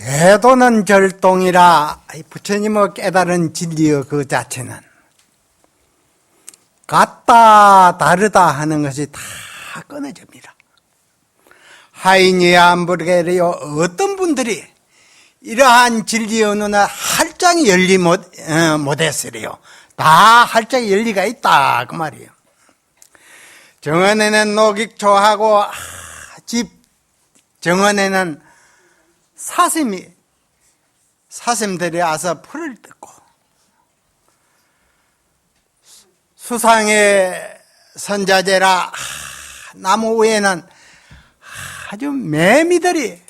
태도는 절동이라. 부처님의 깨달은 진리의 그 자체는 같다 다르다 하는 것이 다 끊어집니다. 하인이야 모르게요. 어떤 분들이 이러한 진리의 눈을 활짝 열리 못했으래요. 다 활짝 열리가 있다 그 말이에요. 정원에는 녹익초하고 집 정원에는 사슴들이 와서 풀을 뜯고, 수상의 선자제라 나무 위에는 아주 매미들이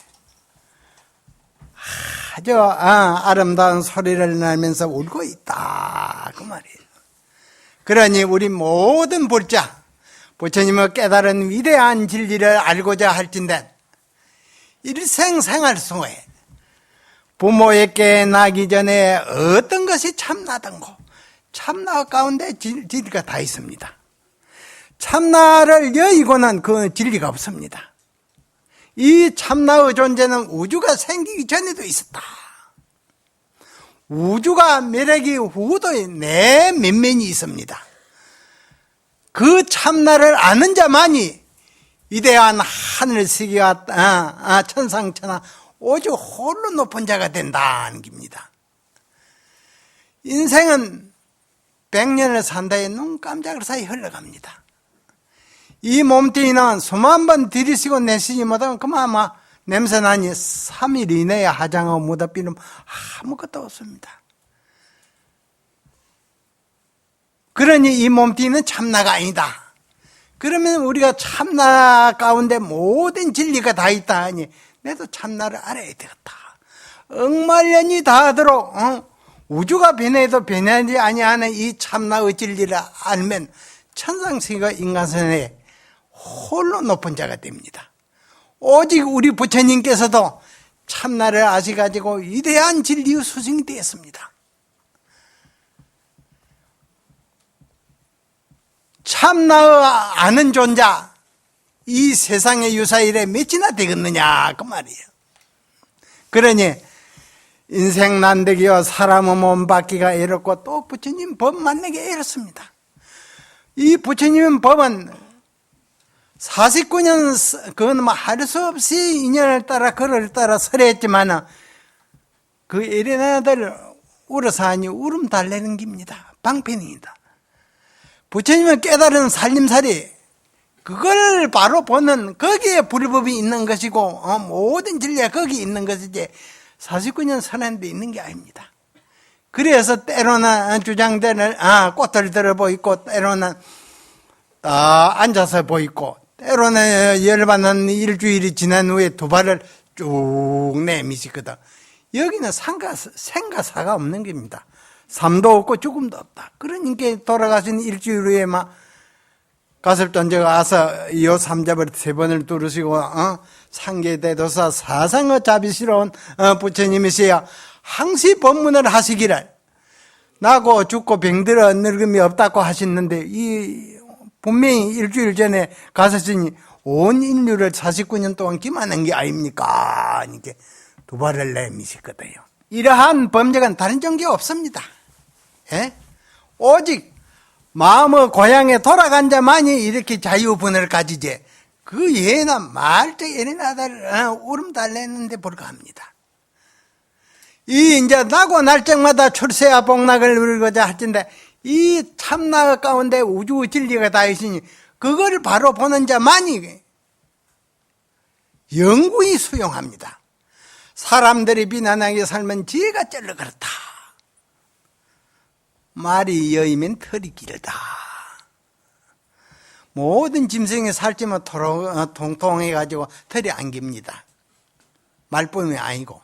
아주 아름다운 소리를 내면서 울고 있다 그 말이에요. 그러니 우리 모든 불자, 부처님의 깨달은 위대한 진리를 알고자 할진대 일생 생활 속에 부모에게 나기 전에 어떤 것이 참나든고 참나 가운데 진리가 다 있습니다. 참나를 여의고는 그 진리가 없습니다. 이 참나의 존재는 우주가 생기기 전에도 있었다. 우주가 멸하기 후도 내 면면이 있습니다. 그 참나를 아는 자만이 위대한 하늘 세계와 천상천하 오직 홀로 높은 자가 된다는 겁니다. 인생은 100년을 산다에 눈 깜짝을 사이 흘러갑니다. 이 몸뚱이는 수만 번 들이쉬고 내쉬지 못하면 그만 냄새나니 3일 이내에 화장하고 묻어비면 아무것도 없습니다. 그러니 이 몸뚱이는 참나가 아니다. 그러면 우리가 참나 가운데 모든 진리가 다 있다 하니 내도 참나를 알아야 되겠다. 억만년이 닿도록 우주가 변해도 변하지 아니하는 이 참나의 진리를 알면 천상세계가 인간선에 홀로 높은 자가 됩니다. 오직 우리 부처님께서도 참나를 아셔가지고 위대한 진리의 수승이 되었습니다. 참나의 아는 존자, 이 세상의 유사일에 몇이나 되겠느냐 그 말이에요. 그러니 인생 난득이요 사람의 몸 받기가 애롭고 또 부처님 법 만나기 애롭습니다. 이 부처님 법은 49년 그건 할 수 없이 인연을 따라 글을 따라 설했지만 그 에레나들 울어서 하니 울음 달래는 겁니다. 방편입니다. 부처님은 깨달은 살림살이 그걸 바로 보는 거기에 불법이 있는 것이고 모든 진리가 거기 있는 것이지 49년 선언돼 있는 게 아닙니다. 그래서 때로는 주장대를 꽃을 들어 보이고 때로는 앉아서 보이고 때로는 열받는 일주일이 지난 후에 두 발을 쭉 내미시거든. 여기는 생가사가 없는 겁니다. 삶도 없고 죽음도 없다. 그러니까 돌아가신 일주일 후에 가슬 던져 와서 요 삼잡을 3번을 두르시고 상계대도사 사상의 자비스러운 부처님이시여 항시 법문을 하시기를 나고 죽고 병들어 늙음이 없다고 하셨는데 이 분명히 일주일 전에 가셨으니 온 인류를 49년 동안 기만한 게 아닙니까? 이렇게 두 발을 내미셨거든요. 이러한 범죄는 다른 종교가 없습니다. 예? 오직 마음의 고향에 돌아간 자만이 이렇게 자유분을 가지지 그 예나 말적 예나들 울음 달래는데 불과합니다. 이제 나고 날짜마다 출세와 복락을 누리고자 할텐데 이 참나 가운데 우주 진리가 다 있으니 그걸 바로 보는 자만이 영구히 수용합니다. 사람들이 비난하게 살면 지혜가 쩔러 그렇다. 말이 여이면 털이 길다. 모든 짐승이 살찌면 통통해가지고 털이 안 깁니다. 말뿐이 아니고.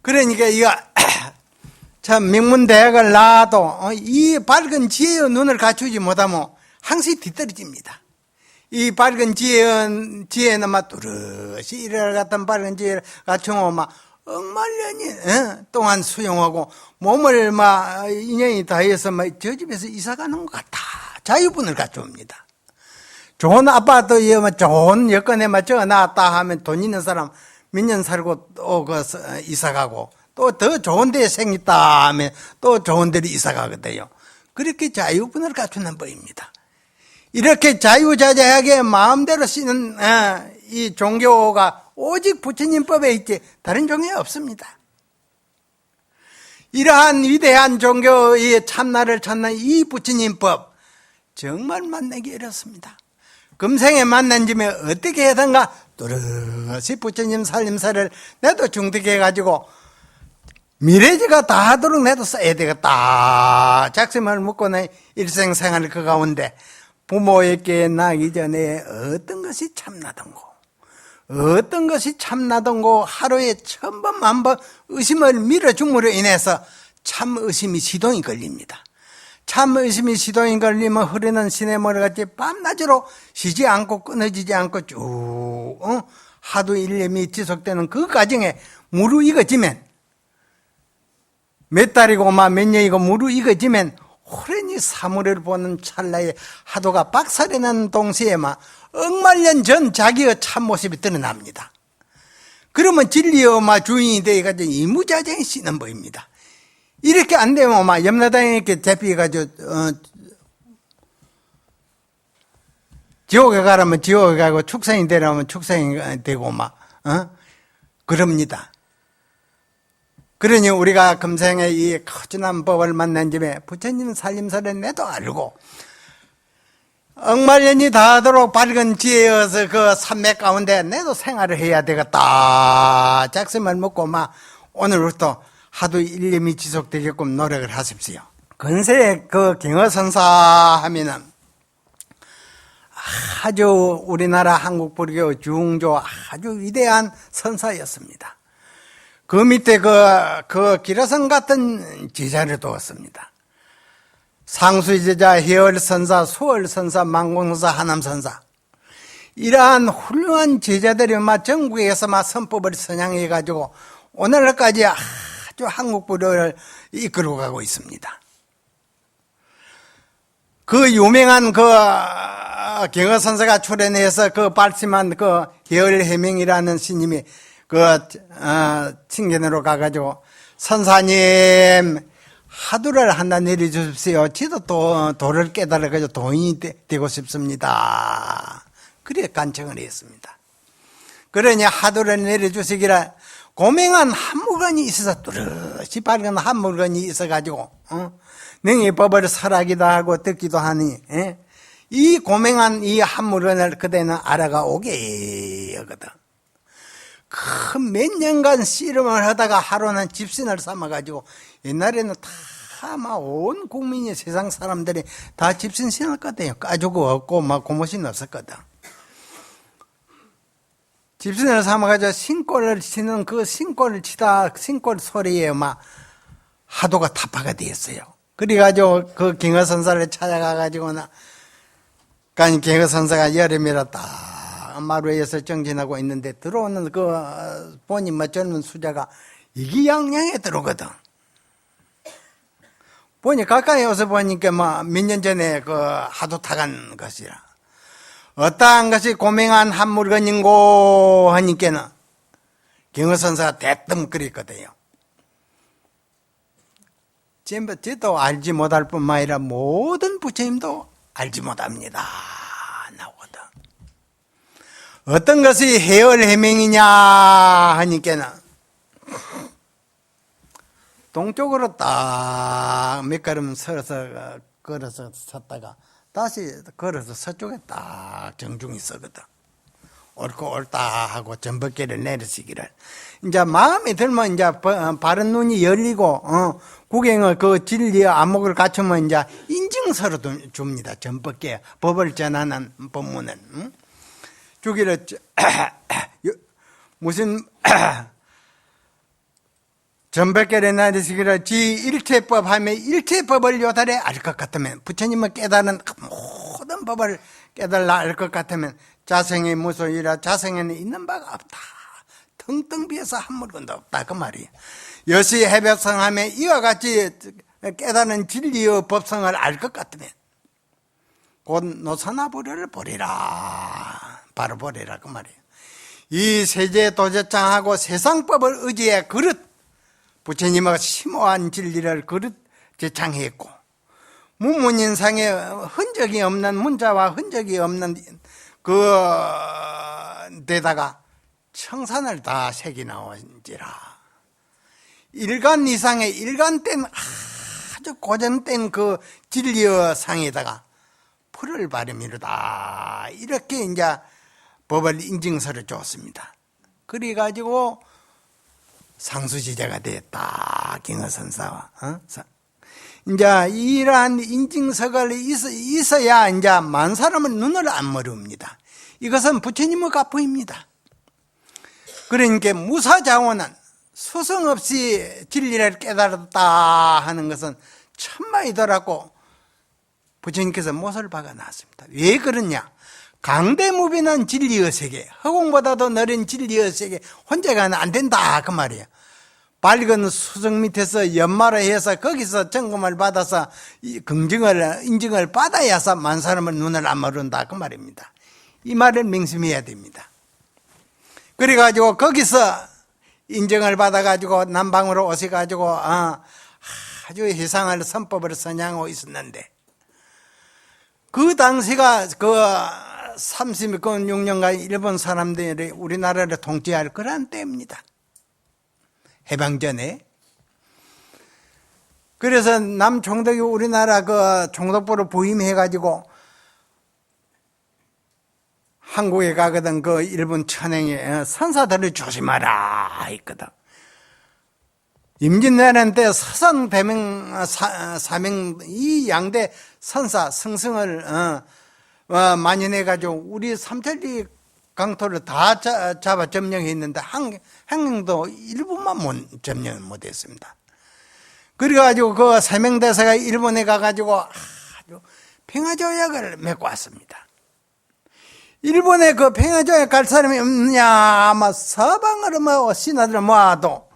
그러니까 이거 참 명문대학을 나와도 이 밝은 지혜의 눈을 갖추지 못하면 항시 뒤떨어집니다. 이 밝은 지혜는 막 뚜렷이 이를 같은 밝은 지혜를 갖추면 막 억만년이 동안 수용하고 몸을 인연이 다해서 저 집에서 이사가는 것 같아. 자유분을 갖춥니다. 좋은 아파트에 좋은 여건에 맞춰 나왔다 하면 돈 있는 사람 몇 년 살고 또 이사 가고 또 더 좋은 데 생겼다 하면 또 좋은 데로 이사 가거든요. 그렇게 자유분을 갖추는 법입니다. 이렇게 자유자재하게 마음대로 쓰는 이 종교가 오직 부처님 법에 있지 다른 종교에 없습니다. 이러한 위대한 종교의 참나를 찾는 이 부처님 법 정말 만나기 어렵습니다. 금생에 만난 짐에 어떻게 해야든가 또렷이 부처님 살림살이를 내도 중득해가지고 미래지가 다 하도록 내도 써야 되겠다. 작심을 묻고 내 일생생활 그 가운데 부모에게 나기 전에 어떤 것이 참나던고 어떤 것이 참나던고 하루에 1000번 만번 의심을 밀어줌으로 인해서 참의심이 시동이 걸립니다. 참의심이 시동이 걸리면 흐르는 시냇물같이 밤낮으로 쉬지 않고 끊어지지 않고 쭉 하도 일념이 지속되는 그 과정에 무르익어지면 몇 달이고 몇 년이고 무르익어지면 호련히 사물을 보는 찰나에 하도가 박살이 동시에 억만년 전 자기의 참모습이 드러납니다. 그러면 진리의 주인이 되어가지고 이무자정이 쓰는 법입니다. 이렇게 안 되면 염라당에 이렇게 잡혀가지고 지옥에 가라면 지옥에 가고 축생이 되라면 축생이 되고 그럽니다. 그러니 우리가 금생에 이 거진한 법을 만난 집에 부처님 살림살이를 내도 알고 억만년이 다하도록 밝은 지혜여서 그 산맥 가운데 내도 생활을 해야 되겠다. 작심을 먹고 오늘부터 하도 일념이 지속되게끔 노력을 하십시오. 근세의 그 경허선사 하면은 아주 우리나라 한국불교 중조 아주 위대한 선사였습니다. 그 밑에 그 기라성 같은 제자를 두었습니다. 상수제자, 해월선사, 수월선사, 망공선사, 하남선사. 이러한 훌륭한 제자들이 전국에서 선법을 선양해가지고 오늘까지 아주 한국불교를 이끌고 가고 있습니다. 그 유명한 경허선사가 출연해서 발심한 해월해명이라는 스님이 칭견으로 가가지고 선사님 하두를 하나 내려주십시오. 지도 도를 깨달아가지고 도인이 되고 싶습니다. 그래 간청을 했습니다. 그러니 하두를 내려주시기라 고명한 한 물건이 있어서 뚜렷이 밝은 한 물건이 있어가지고 능히 법을 설하기도 하고 듣기도 하니 이 고명한 이 한 물건을 그대는 알아가 오게 하거든. 큰 몇 년간 씨름을 하다가 하루는 집신을 삼아가지고 옛날에는 다 온 국민이 세상 사람들이 다 집신 신었거든요. 까주고 없고 고무신 없었거든. 집신을 삼아가지고 신골을 치는 그 신골을 치다 신골 소리에 하도가 타파가 되었어요. 그래가지고 그 경허선사를 찾아가가지고는 경허선사가 여름이라 딱 마루에서 정진하고 있는데 들어오는 보니 젊은 수자가 이기양양에 들어오거든. 보니 가까이 와서 보니까 몇 년 전에 하도 타간 것이라. 어떠한 것이 고명한 한 물건인고 하니까는 경허선사가 대뜸거렸거든요. 저도 알지 못할 뿐만 아니라 모든 부처님도 알지 못합니다. 나오거든. 어떤 것이 해월해명이냐 하니까는 동쪽으로 딱 몇 걸음 걸어서 섰다가 다시 걸어서 서쪽에 딱 정중히 서거든. 옳고 옳다 하고 전법계를 내리시기를. 이제 마음이 들면 이제 바른 눈이 열리고 구경을 진리의 안목을 갖추면 이제 인증서를 줍니다. 전법계 법을 전하는 법문은 주기를 무슨 전법계를 내리시기를 지 일체법 하면 일체법을 요달에 알 것 같으면 부처님을 깨달은 모든 법을 깨달라 알 것 같으면 자생의 무소이라 자생에는 있는 바가 없다. 텅텅 비어서 한 물건도 없다 그 말이에요. 여시 해벽성 하면 이와 같이 깨달은 진리의 법성을 알 것 같으면 곧 노사나불을 보리라. 바로 보리라 그 말이에요. 이 세제 도제장하고 세상법을 의지해 그릇 부처님의 심오한 진리를 그릇 제창했고 문문인상에 흔적이 없는 문자와 흔적이 없는 그 데다가 청산을 다 새기 나온지라 일간 이상의 일간된 아주 고전된 그 진리의 상에다가 풀을 바르미로다 이렇게 이제 법을 인증서를 줬습니다. 그래가지고 상수지자가 됐다 경허선사와 이제 이러한 인증서가 있어야 이제 만 사람은 눈을 안 머릅니다. 이것은 부처님의 가포입니다. 그러니까 무사자원은 수성 없이 진리를 깨달았다 하는 것은 천마이더라고 부처님께서 못을 박아놨습니다. 왜 그러냐? 강대무비는 진리의 세계, 허공보다도 넓은 진리의 세계 혼자가는 안 된다 그 말이에요. 밝은 수정 밑에서 연마를 해서 거기서 점검을 받아서 인증을 받아야서 만 사람은 눈을 안 머른다 그 말입니다. 이 말을 명심해야 됩니다. 그래가지고 거기서 인정을 받아가지고 남방으로 오셔가지고 아주 해상을 선법을 선양하고 있었는데 그 당시가 그 36년간 일본 사람들이 우리나라를 통치할 그런 때입니다. 해방 전에. 그래서 남총독이 우리나라 그 총독부로 부임해가지고 한국에 가거든 그 일본 천행에 선사들을 조심하라 했거든. 임진왜란 때 서산 대명 사명 이 양대 선사 승승을 만연해가지고 우리 삼천리 강토를 다 잡아 점령했는데 한경도 일부만 점령 못했습니다. 그래가지고 그 세명대사가 일본에 가가지고 아주 평화조약을 맺고 왔습니다. 일본에 그 평화조약 갈 사람이 없느냐? 아마 서방으로 뭐 신하들 모아도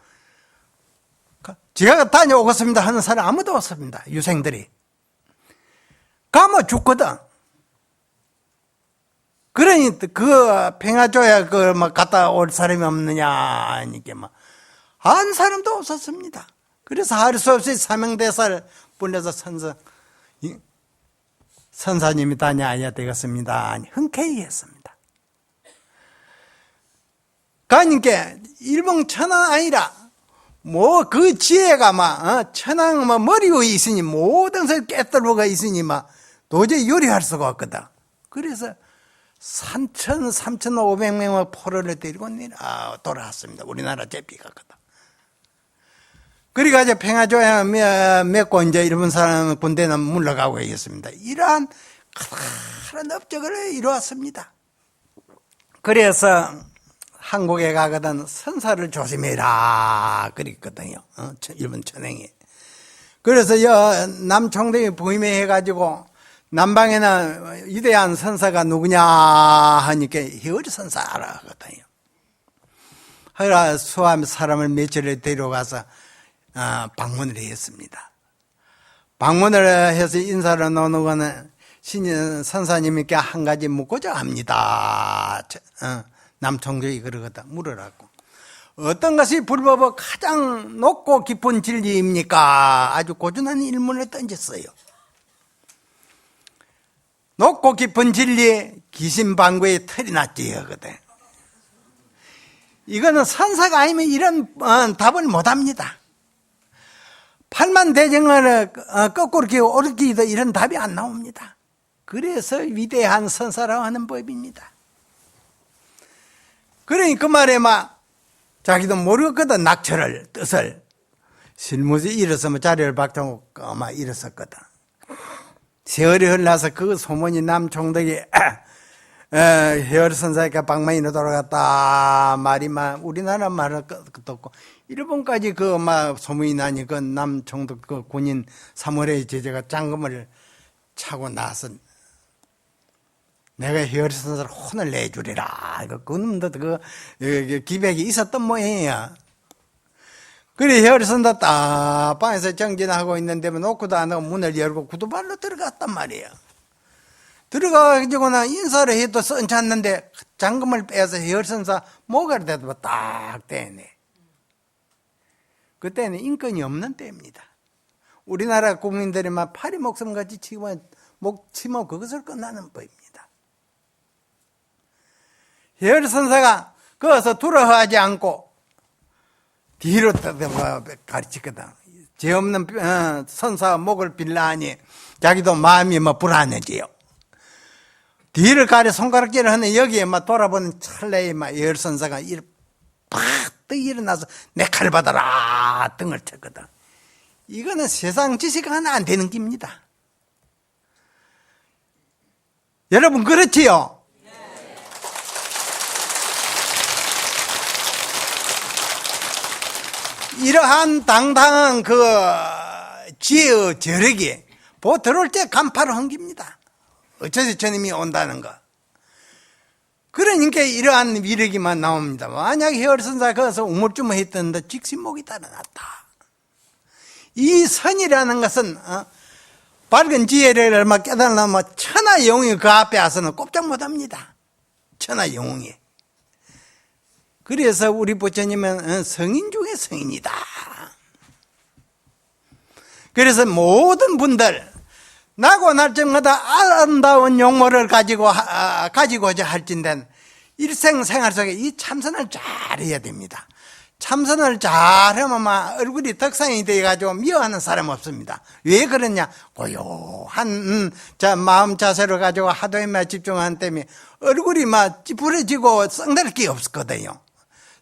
제가 다녀오겠습니다 하는 사람 아무도 없습니다. 유생들이. 가면 죽거든. 그러니 그 평화조약 뭐 갔다 올 사람이 없느냐 하니까 뭐 한 사람도 없었습니다. 그래서 할 수 없이 사명대사를 불러서 선사님이 다녀야 되겠습니다. 흔쾌히 했습니다. 그러니까 일본 천황 아니라 뭐 그 지혜가 막 천황 뭐 머리 위에 있으니 모든 것을 깨뜨려가 있으니 막 도저히 요리할 수가 없거든. 그래서 3,500명의 포로를 데리고 돌아왔습니다. 우리나라 제비 갔거든. 그래가지고 평화조약 맺고 이제 일본 사람 군대는 물러가고 있습니다. 이러한 커다란 업적을 이루었습니다. 그래서 한국에 가거든 선사를 조심해라 그랬거든요. 일본 천행이. 그래서 남총독이 부임해가지고 남방에는 위대한 선사가 누구냐 하니까 희어리 선사라 하거든요. 하여라 수함 사람을 며칠을 데려가서 방문을 했습니다. 방문을 해서 인사를 나누고는 선사님께 한 가지 묻고자 합니다. 남총독이 그러거든. 물으라고. 어떤 것이 불법의 가장 높고 깊은 진리입니까? 아주 고준한 일문을 던졌어요. 높고 깊은 진리, 기신방구에 털이 났지 하거든. 이거는 선사가 아니면 이런 답을 못합니다. 팔만대정을 거꾸로 끼고 오르기도 이런 답이 안 나옵니다. 그래서 위대한 선사라고 하는 법입니다. 그러니 그 말에 막 자기도 모르거든. 낙처를 뜻을 실무지 일어서면 자리를 박차고 막 일었었거든. 세월이 흘러서 그 소문이 남총독이 헤어리 선사에게 방망이로 돌아갔다 말이 막 우리나라 말을 듣고 일본까지 그 막 소문이 나니 그 남총독 그 군인 3월의 제자가 장검을 차고 나서 내가 헤어리 선사를 혼을 내주리라. 그놈도 그 기백이 있었던 모양이야. 그래 헤어리 선사 딱 방에서 정진하고 있는데 놓고도 안 하고 문을 열고 구두발로 들어갔단 말이야. 들어가가지고는 인사를 해도 선찼는데 잠금을 빼서 혈선사 목을 대도 딱 대네. 그때는 인권이 없는 때입니다. 우리나라 국민들이 막 파리 목숨같이 치면 그것을 끝나는 법입니다. 혈선사가 거기서 두려워하지 않고 뒤로 가르치거든. 죄 없는 선사가 목을 빌라하니 자기도 마음이 불안해져요. 뒤를 가려 손가락질을 하는 여기에 돌아보는 찰나에 열선사가 팍 떠 일어나서 내 칼 받아라 등을 쳤거든. 이거는 세상 지식 하나 안 되는 겁니다. 여러분 그렇지요? 이러한 당당한 지혜의 저력이 들어올 때 간파를 한 겁니다. 어쩌지 저님이 온다는 거. 그러니까 이러한 위력이만 나옵니다. 만약에 혈선사 거기서 우물쭈물했던데 직신목이 따라났다. 이 선이라는 것은 밝은 지혜를 깨달으면 천하 영웅이 그 앞에 와서는 꼼짝 못합니다. 천하 영웅이. 그래서 우리 부처님은 성인 중에 성인이다. 그래서 모든 분들 나고 날정마다 아름다운 용모를 가지고자 할진된 일생생활 속에 이 참선을 잘해야 됩니다. 참선을 잘하면 얼굴이 덕상이 되어가지고 미워하는 사람 없습니다. 왜 그러냐? 고요한 마음 자세를 가지고 하도에만 집중하는 때문에 얼굴이 찌푸려지고 썩내릴 게 없거든요.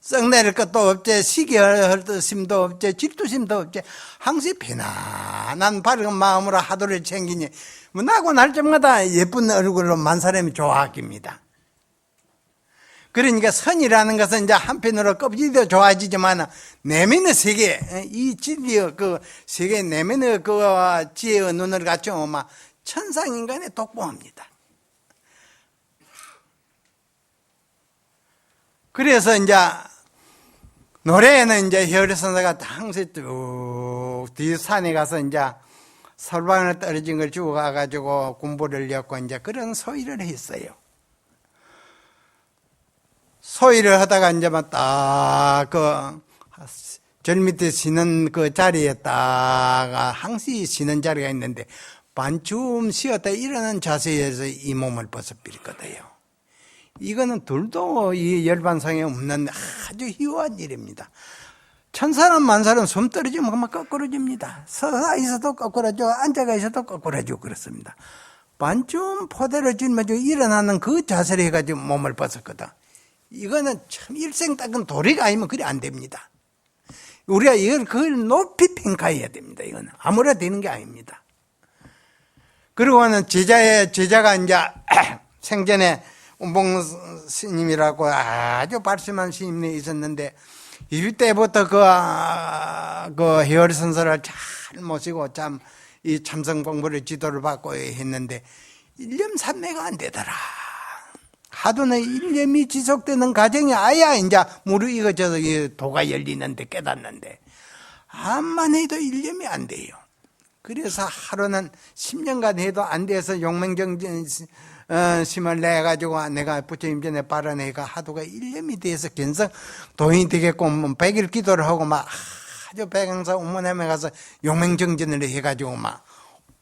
썩내릴 것도 없지, 시기할 심도 없지, 질투심도 없지. 항상 편안한 밝은 마음으로 하도를 챙기니 나고 날짜마다 예쁜 얼굴로 만 사람이 좋아합니다. 그러니까 선이라는 것은 이제 한편으로 껍질도 좋아지지만 내면의 세계, 이 진리의 세계 내면의 지혜의 눈을 갖추면 천상인간의 독보합니다. 그래서 이제 노래에는 이제 혈선사가 항상 쭉 뒷산에 가서 이제 설방을 떨어진 걸 주고 가가지고 군부를 엮고 이제 그런 소위를 했어요. 소위를 하다가 이제 절 밑에 쉬는 자리에다가 항시 쉬는 자리가 있는데 반쯤 쉬었다 일어난 자세에서 이 몸을 벗어버렸거든요. 이거는 둘도 이 열반상에 없는 아주 희화한 일입니다. 천사람 만사람 숨 떨어지면 그만 거꾸로집니다. 서서 있어도 거꾸로져, 앉아가 있어도 거꾸로져 그렇습니다. 반쯤 포대를 쥐면서 일어나는 그 자세를 해가지고 몸을 벗었거든. 이거는 참 일생닦은 도리가 아니면 그래 안 됩니다. 우리가 그걸 높이 평가해야 됩니다. 이거는 아무나 되는 게 아닙니다. 그리고는 제자가 이제 생전에 운봉 스님이라고 아주 발심한 스님이 있었는데 이때부터 그 해월선설을 잘 모시고 이 참선 공부를 지도를 받고 했는데 일념삼매가 안 되더라. 하도는 일념이 지속되는 과정이 아야 이제 무르익어져서 도가 열리는데 깨닫는데 암만 해도 일념이 안 돼요. 그래서 하루는 10년간 해도 안 돼서 용맹정진 심을 내가지고 내가 부처님 전에 발언해가 하도가 일념이 돼서 견성 도인이 되겠고 100일 기도를 하고 아주 백양사 운문함에 가서 용맹정진을 해가지고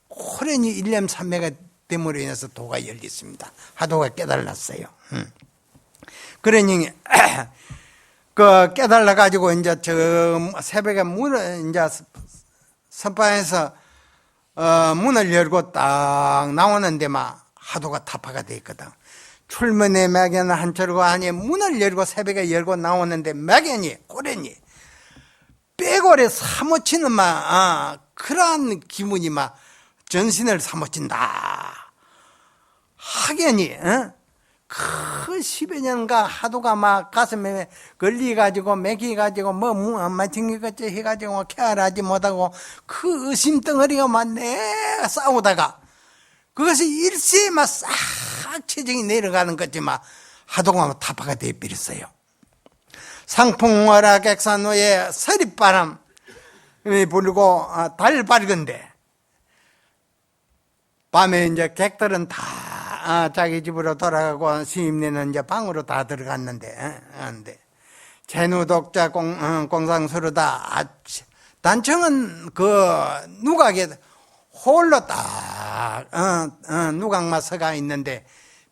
호련히 일념삼매가 됨으로 인해서 도가 열렸습니다. 하도가 깨달았어요. 그러니 깨달아가지고 이제 새벽에 이제 선방에서 문을 열고 딱 나오는데 하도가 타파가 돼 있거든. 출문의 막연한 한철과 아니 문을 열고 새벽에 열고 나오는데 막연히 고련히 빼골에 사무치는 그러한 기분이 전신을 사무친다. 하견이 그 10여 년간 하도가 가슴에 걸려가지고 매기가지고 마칭이같이 해가지고 쾌활하지 못하고 그 의심 덩어리가 내가 싸우다가 그것이 일시에 싹 체정이 내려가는 거지 하도가 타파가 되어버렸어요. 상풍화라 객산호에 서리바람이 불고 달 밝은데 밤에 이제 객들은 다 자기 집으로 돌아가고 시임내는 이제 방으로 다 들어갔는데, 재누독자 공상수르다. 단청은 누각에 홀로 딱, 누각만 서가 있는데,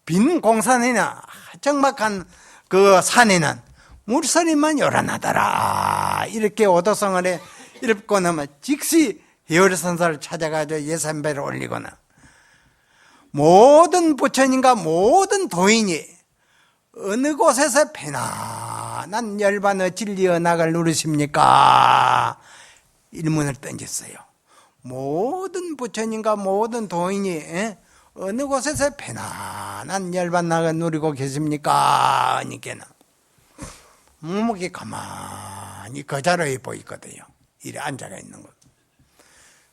빈 공산이나 적막한 산에는 물소리만 요란하더라. 이렇게 오도성을 읽고 나면 즉시 해열선사를 찾아가지고 예산배를 올리거나, 모든 부처님과 모든 도인이 어느 곳에서 편안한 열반의 진리 언학을 누르십니까? 일문을 던졌어요. 모든 부처님과 모든 도인이 어느 곳에서 편안한 열반학을 누리고 계십니까? 하니까는 묵묵히 가만히 그 자리에 보이거든요. 이래 앉아가 있는 것.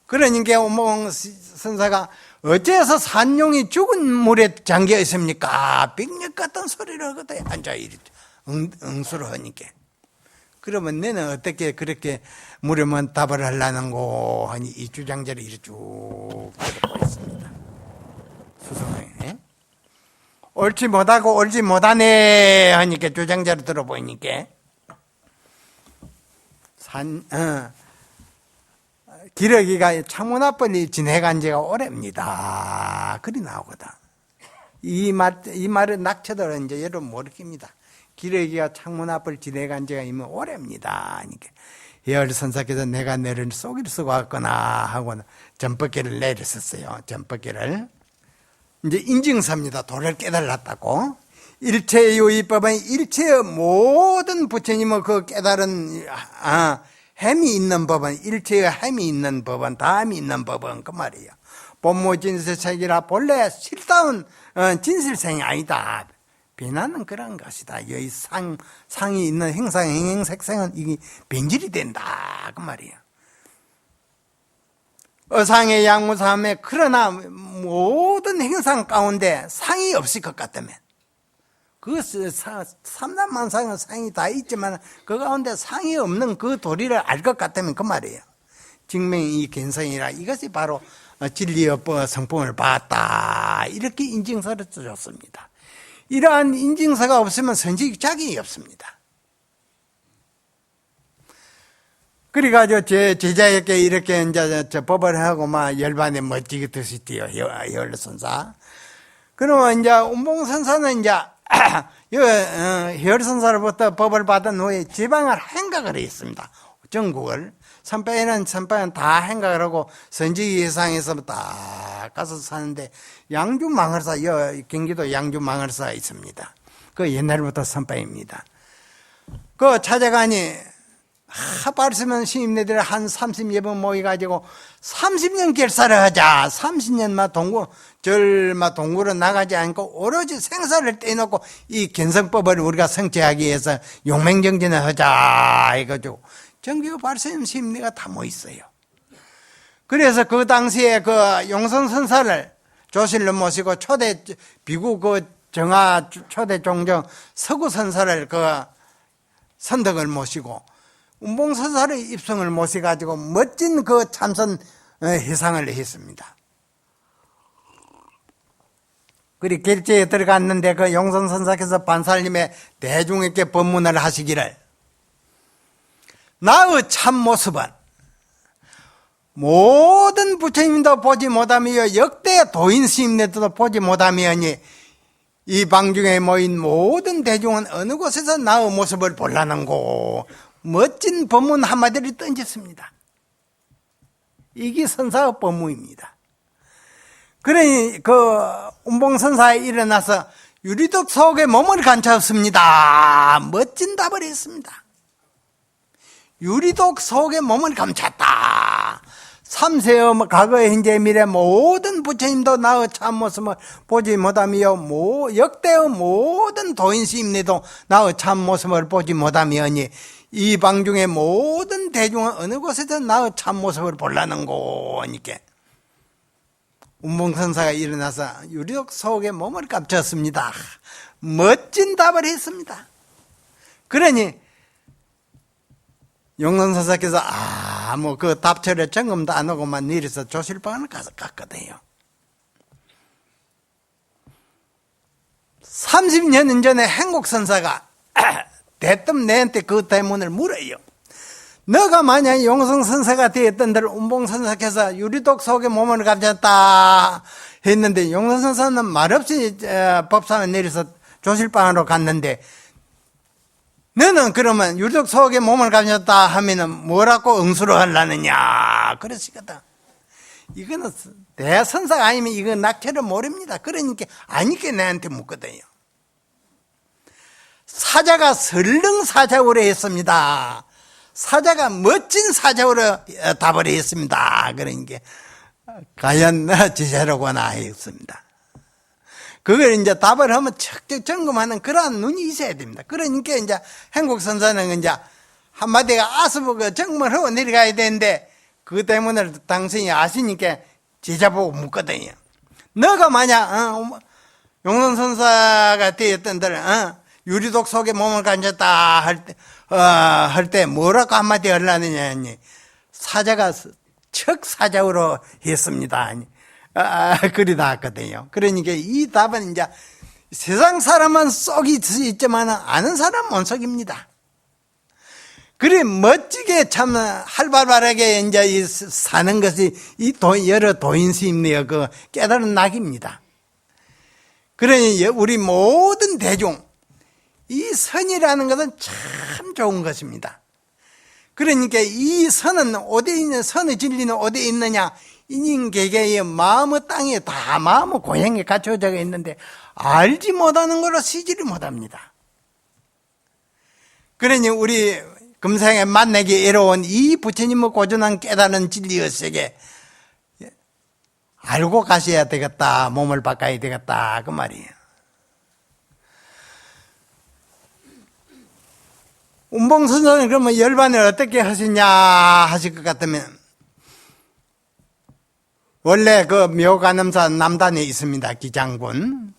그러니까 오몽 선사가 어째서 산용이 죽은 물에 잠겨 있습니까? 빅력 같은 소리를 하거든. 앉아 이리 응수를 하니까. 그러면 너는 어떻게 그렇게 물으면 답을 하려는고 하니 이 주장자를 이리 쭉 들어보고 있습니다. 수성에 옳지 못하고 옳지 못하네 하니까 주장자를 들어보니까 기러기가 창문 앞을 지내간 지가 오래입니다. 그리 나오거든. 이 말은 낙처들은 이제 여러분 모르겠습니다. 기러기가 창문 앞을 지내간 지가 이미 오래입니다. 하니까 예열선사께서 내가 너를 속일 수가 없구나 하고 전법계를 내렸었어요. 전법계를. 이제 인증서입니다. 도를 깨달았다고. 일체의 유의법은 일체의 모든 부처님의 그 깨달은 햄이 있는 법은 일체의 햄이 있는 법은 다함이 있는 법은 그 말이에요. 본무진실생이라 본래 실다운 진실생이 아니다. 비난은 그런 것이다. 여기 상이 있는 행상 행행색생은 이게 변질이 된다 그 말이에요. 어상의 양무삼에 그러나 모든 행상 가운데 상이 없을 것 같다면 그 삼단만상은 상이 다 있지만 그 가운데 상이 없는 그 도리를 알 것 같다면 그 말이에요. 증명이 견성이라 이것이 바로 진리의 성품을 봤다. 이렇게 인증서를 줬습니다. 이러한 인증서가 없으면 선지기 자격이 없습니다. 그래가지고 제 제자에게 이렇게 이제 저 법을 하고 막 열반에 멋지게 드시디요. 열선사. 그러면 이제 운봉선사는 이제 열선사로부터 법을 받은 후에 지방을 행각을 했습니다. 전국을. 선배는 다 행각을 하고 선지기 예상에서 딱 가서 사는데 양주망을사, 경기도 양주망을사가 있습니다. 그 옛날부터 선배입니다. 그 찾아가니 하바르스면 시임네들 한 30여 번 모여가지고 30년 결사를 하자. 30년만 동구로 나가지 않고 오로지 생사를 떼놓고 이 견성법을 우리가 성취하기 위해서 용맹정진을 하자. 해가지고 정규 발심 시임네가 다 모였어요. 그래서 그 당시에 그 용선선사를 조실로 모시고 초대 비구 정화 초대 종정 서구선사를 선덕을 모시고 운봉선사의 입성을 모셔가지고 멋진 참선 회상을 했습니다. 그리 결제에 들어갔는데 용선선사께서 반살님의 대중에게 법문을 하시기를 나의 참모습은 모든 부처님도 보지 못하며 역대 도인스님들도 보지 못하며니 이 방중에 모인 모든 대중은 어느 곳에서 나의 모습을 볼라는고 멋진 법문 한마디를 던졌습니다. 이게 선사의 법문입니다. 그러니 운봉선사에 일어나서 유리독 속에 몸을 감췄습니다. 멋진 답을 했습니다. 유리독 속에 몸을 감췄다. 삼세의 과거 현재 미래 모든 부처님도 나의 참모습을 보지 못하며 역대의 모든 도인스님들도 나의 참모습을 보지 못하며니 이 방중의 모든 대중은 어느 곳에서 나의 참모습을 볼라는고 하니까 운봉선사가 일어나서 유리독 속에 몸을 감췄습니다. 멋진 답을 했습니다. 그러니 용선선사께서 그 답처를 점검도 안 하고만 내려서 조실방을 갔거든요. 30년 전에 행곡선사가 대뜸 내한테 그 대문을 물어요. 너가 만약 용성선사가 되었던들 운봉선사께서 유리독 속에 몸을 감췄다 했는데, 용성선사는 말없이 법상을 내려서 조실방으로 갔는데, 너는 그러면 유리독 속에 몸을 감췄다 하면은 뭐라고 응수를 하려느냐 그러시거든. 이거는 대선사가 아니면 이거 낙태를 모릅니다. 그러니까 아니까 내한테 묻거든요. 사자가 설릉사자우로 했습니다. 사자가 멋진 사자우로 답을 했습니다. 그러니까 과연 제자로구나 했습니다. 그걸 이제 답을 하면 척척 점검하는 그러한 눈이 있어야 됩니다. 그러니까 이제 행곡선사는 이제 한마디가 아스보고 점검을 하고 내려가야 되는데, 그 때문에 당신이 아시니까 제자 보고 묻거든요. 너가 만약 용성선사가 되었던들 유리독 속에 몸을 감췄다 할 때 뭐라고 한마디 하려느냐 하니, 사자가 척사자우로 했습니다. 그리 나왔거든요. 그러니까 이 답은 이제 세상 사람은 쏙이 있지만 아는 사람은 못 속입니다. 그래 멋지게 참 활발하게 이제 사는 것이 여러 도인스님의 그 깨달은 낙입니다. 그러니 우리 모든 대중, 이 선이라는 것은 참 좋은 것입니다. 그러니까 이 선은 어디에 있는, 선의 진리는 어디에 있느냐, 인인개개의 마음의 땅에 다 마음의 고향에 갖춰져 있는데 알지 못하는 걸로 쓰지를 못합니다. 그러니 우리 금생에 만나기 어려운 이 부처님의 고전한 깨달은 진리의 세계 알고 가셔야 되겠다, 몸을 바꿔야 되겠다 그 말이에요. 운봉선사는 그러면 열반을 어떻게 하시냐 하실 것 같으면, 원래 그 묘관음사 남단에 있습니다. 기장군.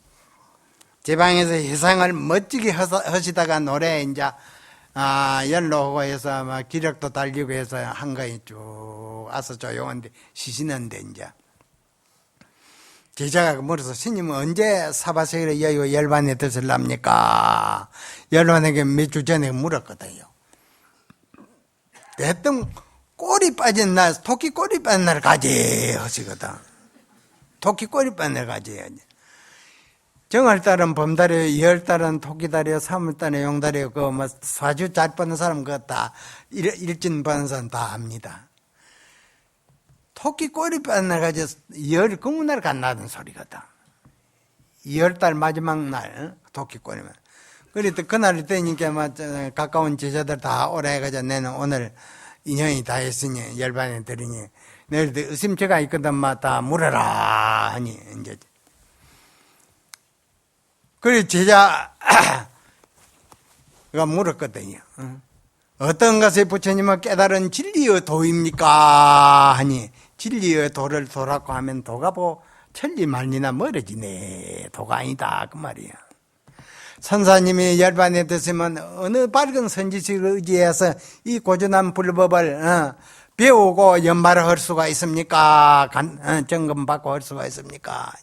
제 방에서 해상을 멋지게 하시다가 노래 이제 연로하고 해서 막 기력도 달리고 해서 한가히 쭉 와서 조용한데 쉬시는데, 이제 제자가 물어서 스님은 언제 사바세계를 여의고 열반에 드실랍니까? 열반에게 몇 주 전에 물었거든요. 대뜸 꼬리 빠진 날, 토끼 꼬리 빠진 날 가지 하시거든. 토끼 꼬리 빠진 날 가지 해야지. 정월달은 범달이요, 열달은 토끼달이요, 3월달은 용달이요, 그 뭐 사주 잘 뻗는 사람 그거 다 일진 뻗는 사람 다 합니다. 토끼 꼬리 빠진 날 가지 열 금은 날 간다는 소리거든. 열달 마지막 날 토끼 꼬리만. 그래도 그날 때니까 막 가까운 제자들 다 오라 해가지고 내는 오늘 인연이 다 했으니 열반에 들으니 내일도 의심체가 있거든 막 다 물어라 하니 이제. 그래 제자가 물었거든요. 어떤 것에 부처님은 깨달은 진리의 도입니까? 하니 진리의 도를 도라고 하면 도가 뭐 천리 만리나 멀어지네. 도가 아니다 그 말이야. 선사님이 열반에 드시면 어느 밝은 선지식을 의지해서 이 고전한 불법을 배우고 연말을 할 수가 있습니까? 점검받고 할 수가 있습니까?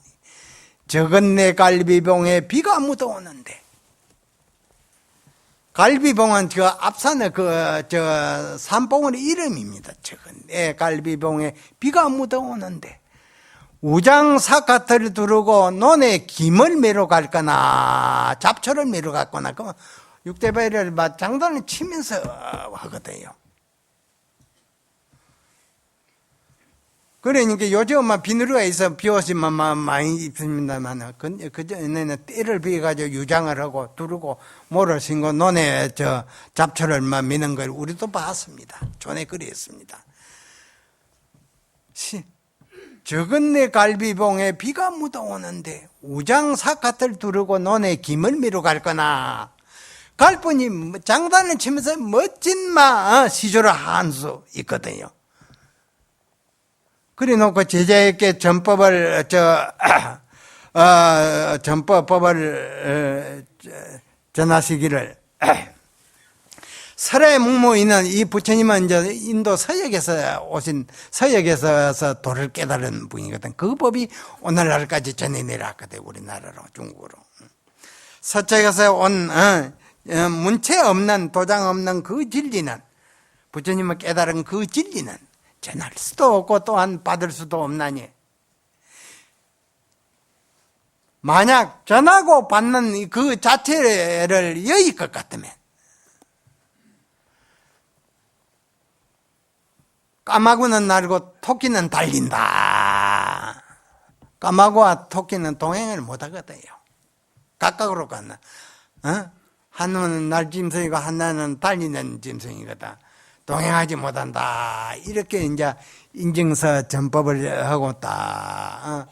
적은 내 갈비봉에 비가 묻어오는데, 갈비봉은 저 앞산의 산봉의 이름입니다. 적은 내 갈비봉에 비가 묻어오는데 우장사카트를 두르고 논에 김을 메러 갈거나 잡초를 메러 갔거나 그러면 육대배를 장단을 치면서 하거든요. 그러니까 요즘은 비누리가 있어 비오시면 많이 있습니다만 그전에는 띠를 비가지고 유장을 하고 두르고 모를 신고 논에 잡초를 미는 걸 우리도 봤습니다. 전에 그랬습니다. 적은 내 갈비봉에 비가 묻어오는데 우장사카트를 두르고 논에 김을 미러 갈거나 갈 뿐이 장단을 치면서 멋진 시조를 한 수 있거든요. 그래 놓고 제자에게 전법을 전하시기를 설에 묵모이는 이 부처님은 이제 인도 서역에서 오신 서역에서 도를 깨달은 분이거든. 그 법이 오늘날까지 전해 내려왔거든. 우리나라로 중국으로. 서책에서 온 문체 없는 도장 없는 그 진리는, 부처님을 깨달은 그 진리는 전할 수도 없고 또한 받을 수도 없나니, 만약 전하고 받는 그 자체를 여의 것 같으면 까마귀는 날고 토끼는 달린다. 까마귀와 토끼는 동행을 못하거든요. 각각으로 갔나. 하나는 날짐승이고 하나는 달리는 짐승이거든. 동행하지 못한다. 이렇게 이제 인증서 전법을 하고 딱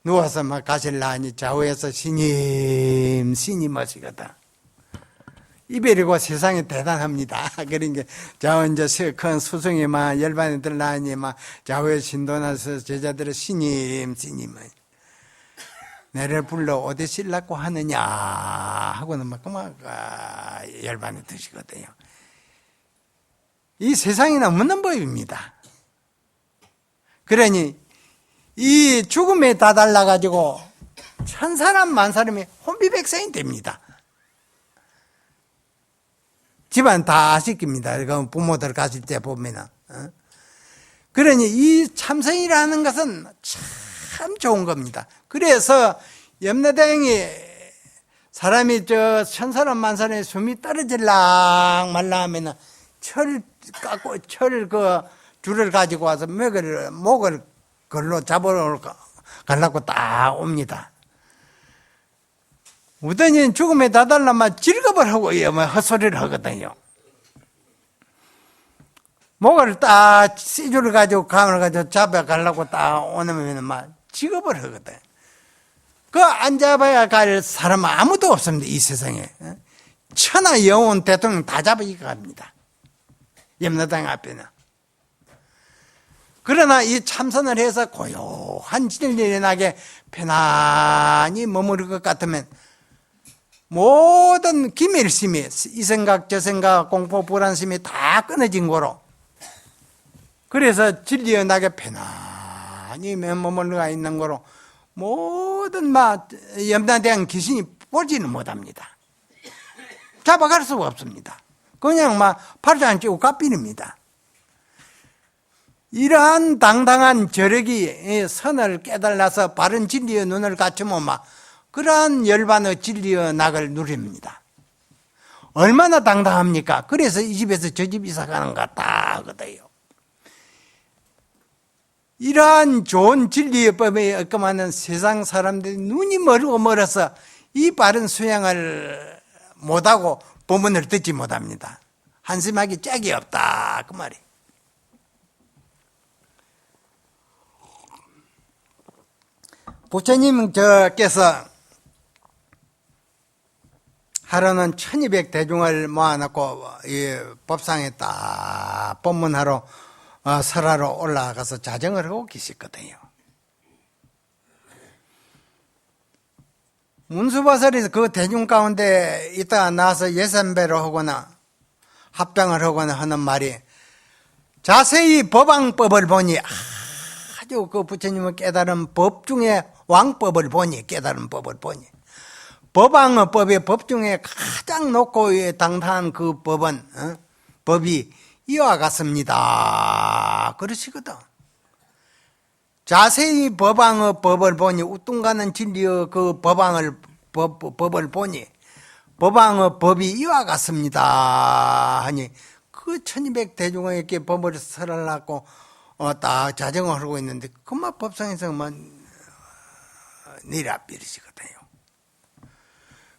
누워서 막 가실라 하니 좌우에서 신임 하시거든. 이별이고 세상이 대단합니다. 그러니까 좌우 이제 큰 수승이 막 열반에 들라니 막 좌우에 신도나서 제자들의 신임 내를 불러 어디 실라고 하느냐 하고는 막 열반에 드시거든요. 이 세상이 없는 법입니다. 그러니 이 죽음에 다달라가지고 천사람 만사람이 혼비백산이 됩니다. 집안 다 시킵니다. 부모들 가실 때 보면은. 그러니 이 참선이라는 것은 참 좋은 겁니다. 그래서 염라대왕이 사람이 천사람 만사람의 숨이 떨어질랑 말라 하면은 철 줄을 가지고 와서 목을 걸로 잡으러 가려고 딱 옵니다. 우더니 죽음에 다달라면 질겁을 하고 헛소리를 하거든요. 목을 딱 씨줄을 가지고 감을 가지고 잡아가려고 딱 오면 막 직업을 하거든. 그 안 잡아야 갈 사람은 아무도 없습니다. 이 세상에. 천하 영혼 대통령 다 잡아이가 합니다. 염라대왕 앞에는. 그러나 이 참선을 해서 고요한 진리에 나게 편안히 머무를 것 같으면 모든 기밀심이 이 생각 저 생각 공포 불안심이 다 끊어진 거로, 그래서 진리에 나게 편안히 머물러 있는 거로 모든 염라대왕 귀신이 보지는 못합니다. 잡아갈 수가 없습니다. 그냥 팔짱 찌고 깝비립니다. 이러한 당당한 저력이 선을 깨달아서 바른 진리의 눈을 갖추면 그러한 열반의 진리의 낙을 누립니다. 얼마나 당당합니까? 그래서 이 집에서 저 집 이사 가는 것 같다 하거든요. 이러한 좋은 진리의 법에 얻금하는 세상 사람들이 눈이 멀어서 이 바른 수양을 못하고 법문을 듣지 못합니다. 한심하기 짝이 없다 그 말이. 부처님께서 하루는 1200 대중을 모아놓고 이 법상에 딱 법문하러 설하러 올라가서 자정을 하고 계셨거든요. 문수바설이 그 대중 가운데 있다가 나와서 예선배로 하거나 합장을 하거나 하는 말이, 자세히 법왕법을 보니, 아주 그 부처님을 깨달은 법 중에 왕법을 보니, 깨달은 법을 보니, 법왕의 법의 법 중에 가장 높고 당당한 그 법은, 법이 이와 같습니다. 그러시거든. 자세히 법왕의 법을 보니, 우뚱가는 진리의 그 법을 보니, 법왕의 법이 이와 같습니다. 하니, 그 1200 대중에게 법을 설하려고 딱 자정을 하고 있는데, 그만 법상에서 내려비르시거든요.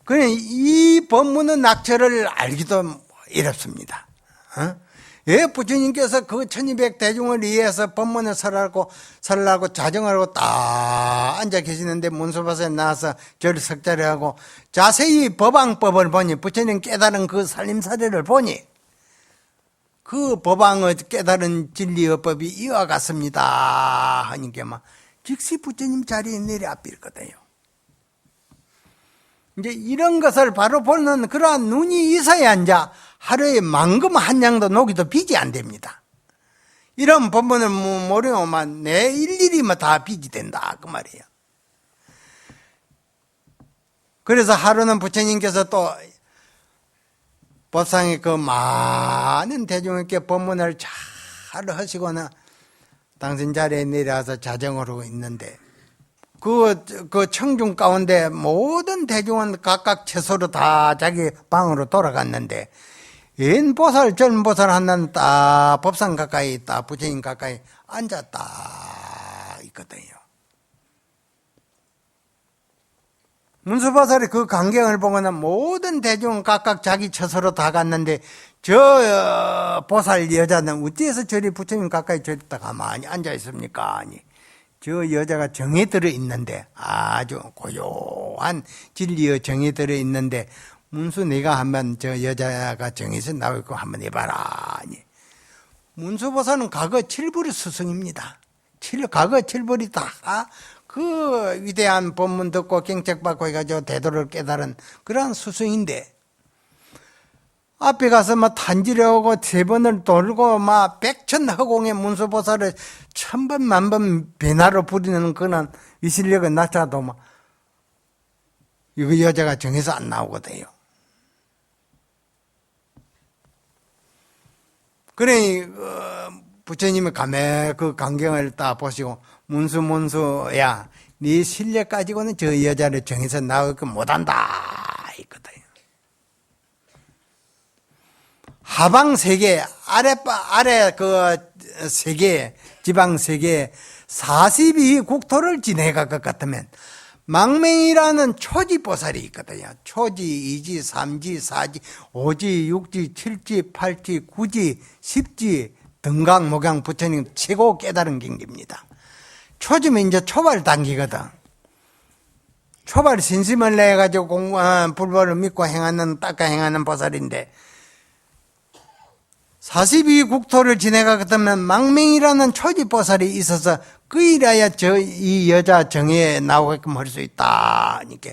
그래, 이 법문의 낙처를 알기도 어렵습니다. 왜 부처님께서 그 1200 대중을 위해서 법문을 설하고 자정을 하고 딱 앉아 계시는데 문수밭에 나와서 절을 석자를 하고 자세히 법왕법을 보니, 부처님 깨달은 그 살림사례를 보니, 그 법왕의 깨달은 진리의 법이 이와 같습니다 하니까 즉시 부처님 자리에 내려앉거든요. 이제 이런 것을 바로 보는 그러한 눈이 있어야 이제 하루에 만금 한 양도 녹이도 빚이 안 됩니다. 이런 법문을 모르면 내 일일이 다 빚이 된다 그 말이에요. 그래서 하루는 부처님께서 또 법상에 그 많은 대중에게 법문을 잘 하시고는 당신 자리에 내려와서 자정을 있는데 그 청중 가운데 모든 대중은 각각 채소로 다 자기 방으로 돌아갔는데 인 보살 젊은 보살 하나는 딱 법상 가까이 딱 부처님 가까이 앉았다 있거든요. 문수보살이 그 광경을 보고는 모든 대중은 각각 자기 처소로 다 갔는데 저 보살 여자는 어디에서 저리 부처님 가까이 저리 딱 가만히 앉아 있습니까? 아니, 저 여자가 정에 들어 있는데 아주 고요한 진리의 정에 들어 있는데 문수 네가 한번 저 여자가 정에서 나오고 한번 해봐라. 아니, 문수보살은 과거 칠불의 스승입니다. 과거 칠불이 다 그 위대한 법문 듣고 경책받고 해가지고 대도를 깨달은 그러한 스승인데 앞에 가서 막 탄지를 하고 세 번을 돌고 막 백천허공의 문수보살을 천번 만번 변화로 부리는 그런 위실력을 낮춰도 막 이거 여자가 정해서 안 나오거든요. 그러니 부처님이 가매 그 광경을 딱 보시고 문수야 네 실력 가지고는 저 여자를 정해서 나올 거 못한다 있거든요. 하방 세계 아래 그 세계 지방 세계 42국토를 지내갈 것 같으면 망맹이라는 초지보살이 있거든요. 초지, 이지, 삼지, 사지, 오지, 육지, 칠지, 팔지, 구지, 십지 등강 목양 부처님 최고 깨달은 경지입니다. 초지면 이제 초발 단계거든. 초발 신심을 내가지고 불법을 믿고 행하는 닦아 행하는 보살인데 42국토를 지내가거든 망맹이라는 초지보살이 있어서 그 일하여 이 여자 정에 나오게끔 할 수 있다. 그러니까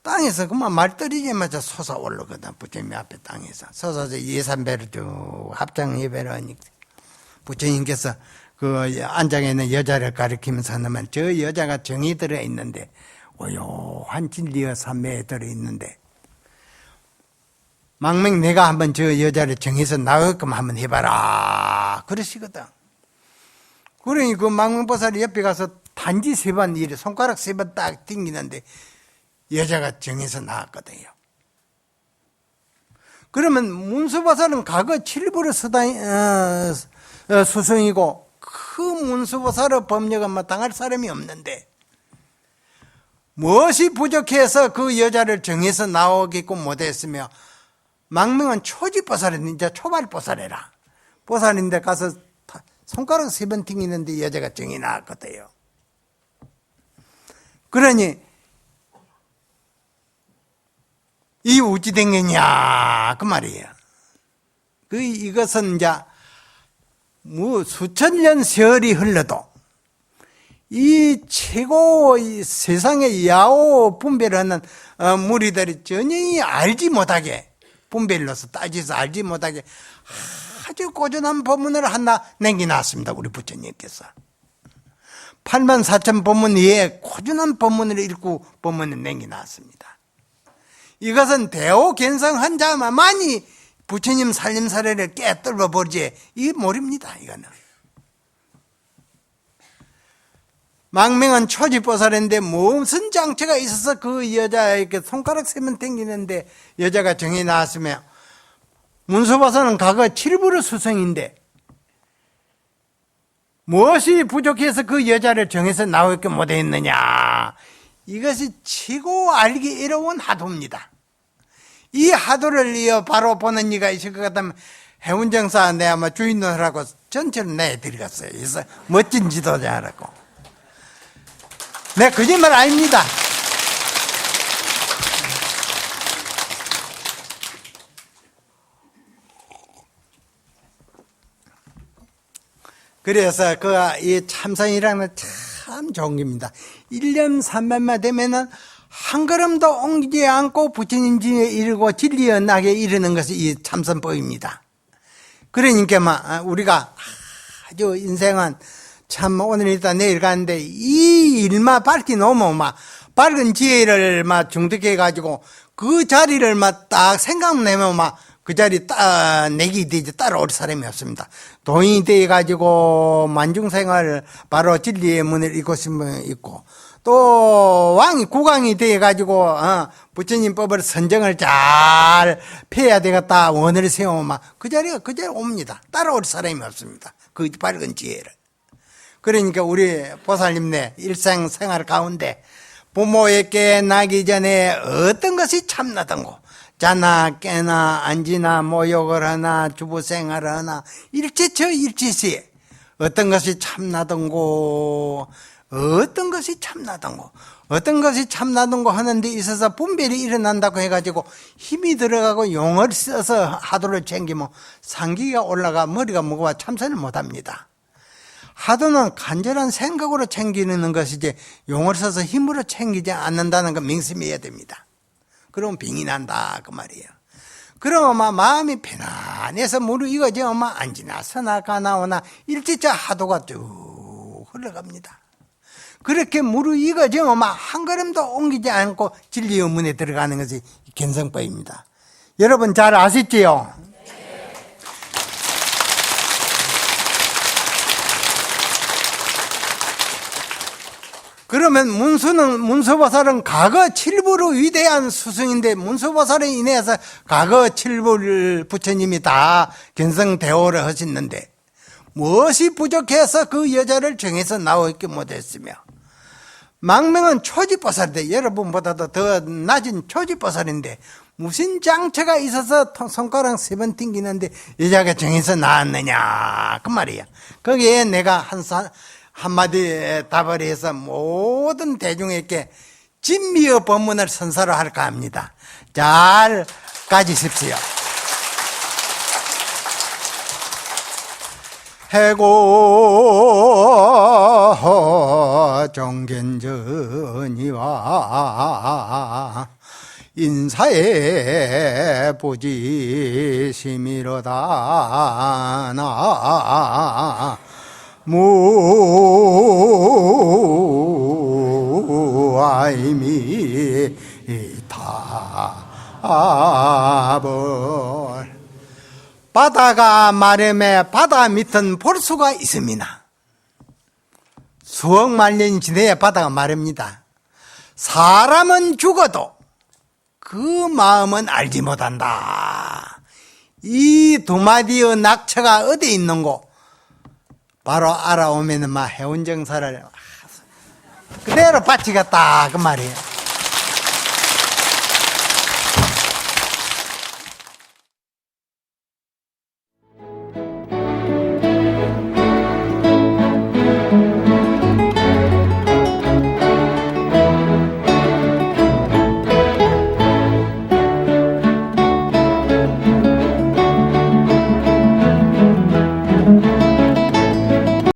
땅에서 그만 말떨어지자마자 솟아오르거든. 부처님 앞에 땅에서 솟아서 예산배를 쭉 합장 예배를 하니까 부처님께서 그 안장에 있는 여자를 가리키면서 하면 저 여자가 정이 들어 있는데 오요한 진리의 삼매에 들어 있는데 망맹 내가 한번 저 여자를 정해서 나오게끔 한번 해봐라 그러시거든. 그러니 그 망맹보살이 옆에 가서 단지 세 번 이래 손가락 세 번 딱 튕기는데 여자가 정해서 나왔거든요. 그러면 문수보살은 과거 칠불의 수승이고 그 문수보살의 법력은 마땅할 사람이 없는데 무엇이 부족해서 그 여자를 정해서 나오게끔 못했으며 망명은 초지보살은 이제 초발보살이라 보살인데 가서 손가락 세 번 튕기는데 여자가 정이 나왔거든요. 그러니 이 어찌 된 거냐 그 말이에요. 이것은 이제 수천 년 세월이 흘러도 이 최고 세상의 야오 분별하는 무리들이 전혀 알지 못하게 분별로서 따지서 알지 못하게 아주 고전한 법문을 하나 남겨놨습니다. 우리 부처님께서 84,000 법문 외에 고전한 법문을 읽고 법문을 남겨놨습니다. 이것은 대오견성한 자만이 부처님 살림살이를 깨뚫어 보지 이 모릅니다. 이거는 망명한 초지보살인데 무슨 장치가 있어서 그 여자에게 손가락 세면 땡기는데 여자가 정이 나왔으며 문수보살은 과거 칠불의 수성인데 무엇이 부족해서 그 여자를 정해서 나오게 못했느냐 이것이 치고 알기 어려운 하도입니다. 이 하도를 바로 보는 이가 있을 것 같다면 해운정사 내 아마 주인노라고 전체를 내드리겠어요. 그래서 멋진 지도자라고. 네, 거짓말 아닙니다. 그래서 이 참선이라는 참 좋은 겁니다. 1년 3만만 되면은 한 걸음도 옮기지 않고 부처님 집에 이르고 진리의 낙에 이르는 것이 이 참선법입니다. 그러니까 우리가 아주 인생은 참 오늘 있다 내일 가는데 이 일만 밝히 놓으면 밝은 지혜를 막 중득해가지고 그 자리를 막 딱 생각내면 막 그 자리 딱 내기 되지 따라올 사람이 없습니다. 동이 돼가지고 만중생활 바로 진리의 문을 읽고 싶으면 있고, 또 왕이 국왕이 돼가지고 부처님 법을 선정을 잘 펴야 되겠다 원을 세우면 그 자리가 그대로 옵니다. 따라올 사람이 없습니다. 그 밝은 지혜를. 그러니까 우리 보살님네 일상생활 가운데 부모에게 나기 전에 어떤 것이 참나던고, 자나 깨나 앉으나 모욕을 하나 주부생활을 하나 일체처 일체시에 어떤 것이 참나던고, 어떤 것이 참나던고, 어떤 것이 참나던고 하는 데 있어서 분별이 일어난다고 해가지고 힘이 들어가고 용을 써서 하도를 챙기면 상기가 올라가 머리가 무거워 참선을 못합니다. 하도는 간절한 생각으로 챙기는 것이지 용을 써서 힘으로 챙기지 않는다는 거 명심해야 됩니다. 그러면 병이 난다 그 말이에요. 그러면 마음이 편안해서 무르익어지면 앉으나 서나 가나 오나 일지자 하도가 쭉 흘러갑니다. 그렇게 무르익어지면 한 걸음도 옮기지 않고 진리의 문에 들어가는 것이 견성법입니다. 여러분 잘 아시지요? 그러면 문수보살은 과거 7부로 위대한 스승인데, 문수보살에 인해서 과거 7부를 부처님이 다 견성대오를 하셨는데 무엇이 부족해서 그 여자를 정해서 나오게 못했으며, 망명은 초지보살인데 여러분보다도 더 낮은 초지보살인데 무슨 장처가 있어서 손가락 3번 튕기는데 여자가 정해서 나왔느냐 그 말이야. 거기에 내가 한마디 답을 해서 모든 대중에게 진미의 법문을 선사로 할까 합니다. 잘 가지십시오. 해고 정견전이와 인사의 보지심이로다 나 무아이미 답을. 바다가 마름에 바다 밑은 볼 수가 있습니다. 수억 만년 지내야 바다가 마릅니다. 사람은 죽어도 그 마음은 알지 못한다. 이 두 마디의 낙처가 어디 있는고 바로 알아오면은 막 해운정사를 그대로 바치겠다 그 말이에요.